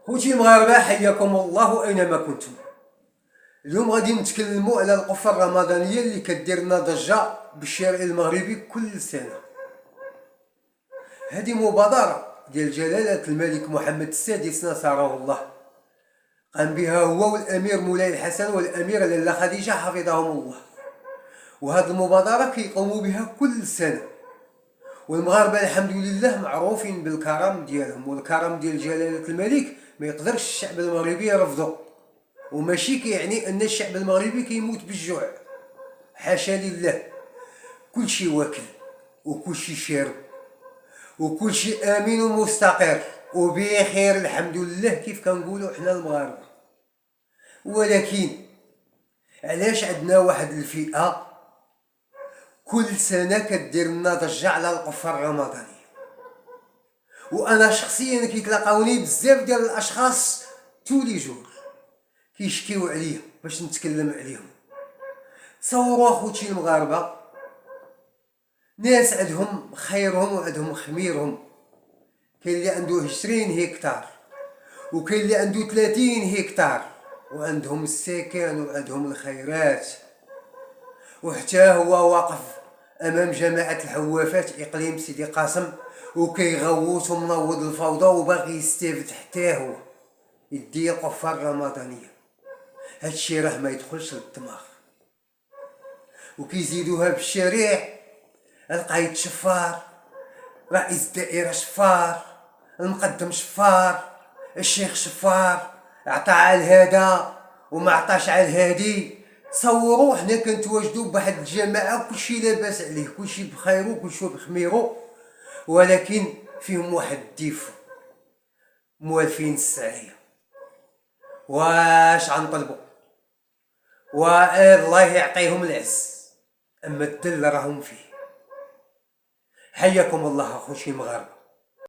خوتي المغاربة، حياكم الله أينما كنتم. اليوم غادي نتكلموا على القفة الرمضانية اللي كدير لنا ضجة بالشارع المغربي كل سنة. هذه مبادرة ديال جلالة الملك محمد السادس نصره الله، قام بها هو والأمير مولاي الحسن والأميرة لاله خديجة حفظهم الله. وهذه المبادرة كيقوموا بها كل سنة، والمغاربة الحمد لله معروفين بالكرم ديالهم، والكرم ديال جلالة الملك ما يقدرش الشعب المغربي يرفضه. وماشي كيعني ان الشعب المغربي كيموت بالجوع، حاشا لله، كلشي واكل وكلشي شارب وكلشي امين ومستقر وبخير الحمد لله كيف كنقولوا حنا المغاربه. ولكن علاش عندنا واحد الفئه كل سنه كدير لنا ضجه على القفه الرمضانيه؟ وانا شخصيا كيتلاقاوني بزاف ديال الاشخاص تولي جور كيشكيو عليا باش نتكلم عليهم. تصوروا اخوتي المغاربه، ناس عندهم خيرهم وعندهم خميرهم، كاين اللي عنده 20 هكتار وكاين اللي عنده 30 هكتار وعندهم السكن وعندهم الخيرات، وحتى هو واقف امام جماعه الحوافات اقليم سيدي قاسم وكيغوت ومنوض الفوضى وباغي يستافد حتى هو يدي القفه الرمضانيه. هادشي راه ما يدخلش للدماغ. وكيزيدوها بالشارع، القايد شفار، رئيس الدائرة شفار، المقدم شفار، الشيخ شفار، عطا على الهذا وما عطاش على الهادي. تصوروا حنا كنتواجدوا بواحد الجماعة كلشي لاباس عليه، كلشي بخيرو كلشي بخميرو، ولكن فيهم واحد الديفو، موالفين السعية. واش غنطلبوا؟ والله يعطيهم العز، اما الدل راهم فيه. حياكم الله اخوتي المغاربه.